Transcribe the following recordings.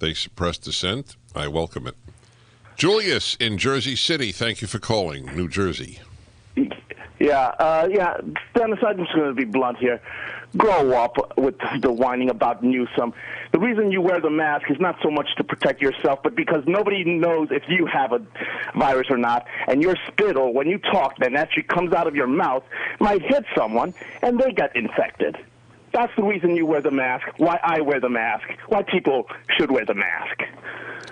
They suppress dissent. I welcome it. Julius in Jersey City, thank you for calling. New Jersey. Yeah. Dennis, I'm just going to be blunt here. Grow up with the whining about Newsom. The reason you wear the mask is not so much to protect yourself, but because nobody knows if you have a virus or not, and your spittle, when you talk, that actually comes out of your mouth, might hit someone, and they get infected. That's the reason you wear the mask, why I wear the mask, why people should wear the mask.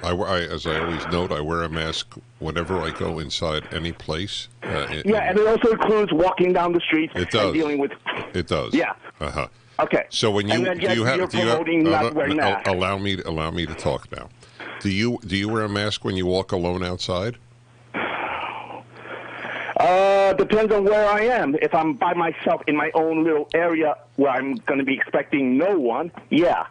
As I always note, I wear a mask whenever I go inside any place. And it also includes walking down the street and dealing with... It does. Yeah. Uh-huh. Okay. So when allow me to talk now. Do you wear a mask when you walk alone outside? Depends on where I am. If I'm by myself in my own little area where I'm going to be expecting no one, yeah.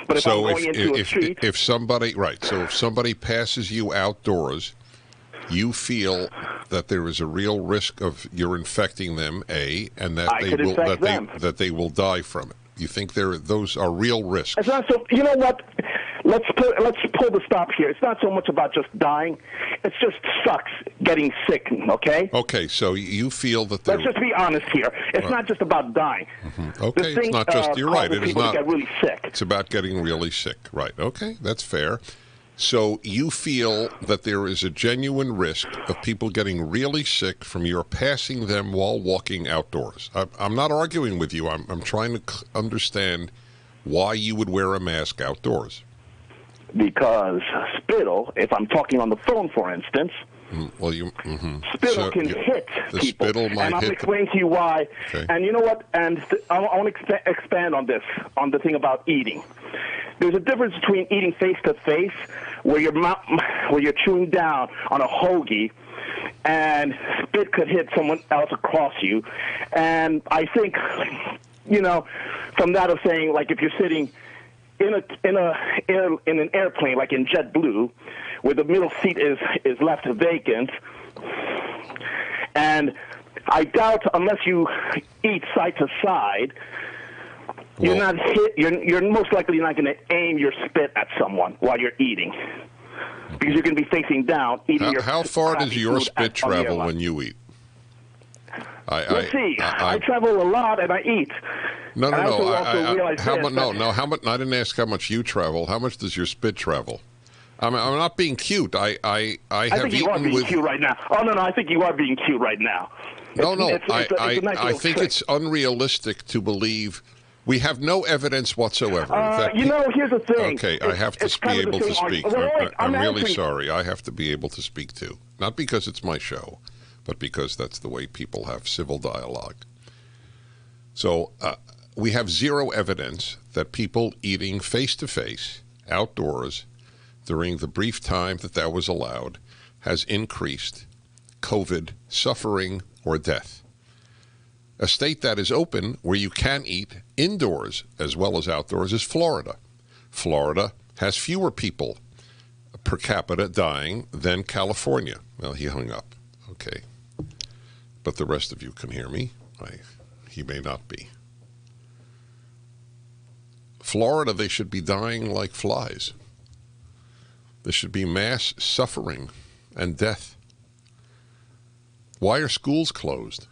But if I'm going into a street... if somebody passes you outdoors, you feel that there is a real risk of you're infecting them, and that they will die from it. You think those are real risks? It's not so. You know what? Let's pull the stop here. It's not so much about just dying. It just sucks getting sick. Okay. Okay. So you feel that let's just be honest here. It's not just about dying. Mm-hmm. Okay. It's not just. You're right. It is not. Get really sick. It's about getting really sick. Right. Okay. That's fair. So you feel that there is a genuine risk of people getting really sick from your passing them while walking outdoors. I'm not arguing with you. I'm trying to understand why you would wear a mask outdoors. Because spittle, if I'm talking on the phone, for instance, spittle can hit people. Spittle might and I'll hit explain to you why. Okay. And you know what? And I want to expand on this, on the thing about eating. There's a difference between eating face-to-face, where you're chewing down on a hoagie, and spit could hit someone else across you. And I think, from that of saying, like if you're sitting in an airplane, like in JetBlue, where the middle seat is left vacant, and I doubt unless you eat side to side, you're not hit. You're most likely not going to aim your spit at someone while you're eating, because you're going to be facing down eating your. How far does your spit travel when you eat? I travel a lot and I eat. No. How much? I didn't ask how much you travel. How much does your spit travel? I'm not being cute. I think you are being cute right now. Oh no, I think you are being cute right now. I think it's unrealistic to believe. We have no evidence whatsoever. Here's the thing. Okay, I have to be able to speak. I'm really sorry. I have to be able to speak too. Not because it's my show, but because that's the way people have civil dialogue. So we have zero evidence that people eating face-to-face outdoors during the brief time that was allowed has increased COVID suffering or death. A state that is open where you can eat indoors as well as outdoors is Florida. Florida has fewer people per capita dying than California. Well, he hung up. Okay. But the rest of you can hear me. He may not be. Florida, they should be dying like flies. There should be mass suffering and death. Why are schools closed?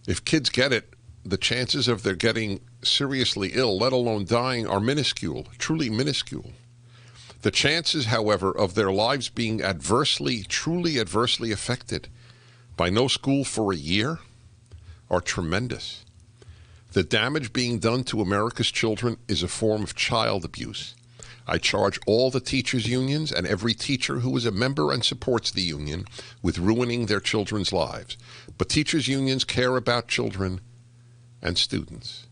If kids get it, the chances of their getting seriously ill, let alone dying, are minuscule, truly minuscule. The chances, however, of their lives being truly adversely affected by no school for a year are tremendous. The damage being done to America's children is a form of child abuse. I charge all the teachers' unions and every teacher who is a member and supports the union with ruining their children's lives. But teachers' unions care about children and students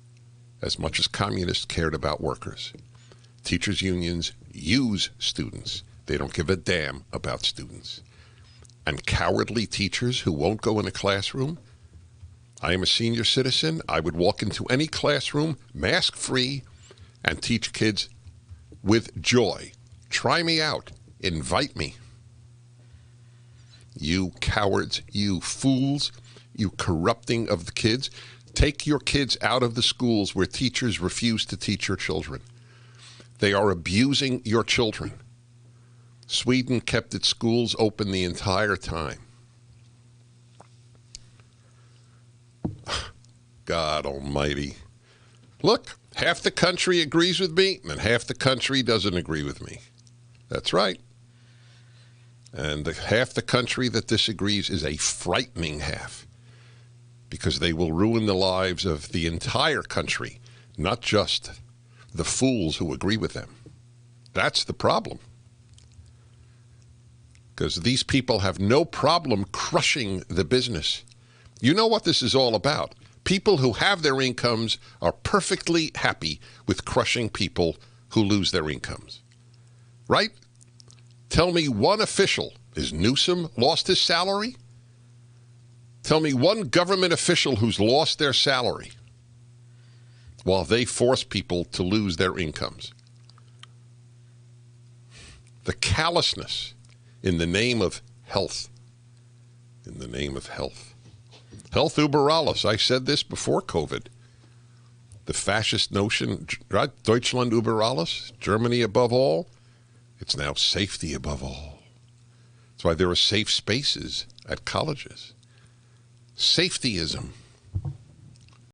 as much as communists cared about workers. Teachers' unions use students. They don't give a damn about students. And cowardly teachers who won't go in a classroom. I am a senior citizen. I would walk into any classroom, mask-free, and teach kids with joy. Try me out. Invite me. You cowards, you fools, you corrupting of the kids. Take your kids out of the schools where teachers refuse to teach your children. They are abusing your children. Sweden kept its schools open the entire time. God almighty. Look, half the country agrees with me, and half the country doesn't agree with me. That's right. And the half the country that disagrees is a frightening half, because they will ruin the lives of the entire country, not just the fools who agree with them. That's the problem. Because these people have no problem crushing the business. You know what this is all about. People who have their incomes are perfectly happy with crushing people who lose their incomes. Right? Tell me one official. Is Newsom lost his salary? Tell me one government official who's lost their salary while they force people to lose their incomes. The callousness in the name of health. In the name of health. Health über alles. I said this before COVID. The fascist notion, right? Deutschland über alles, Germany above all. It's now safety above all. That's why there are safe spaces at colleges. Safetyism.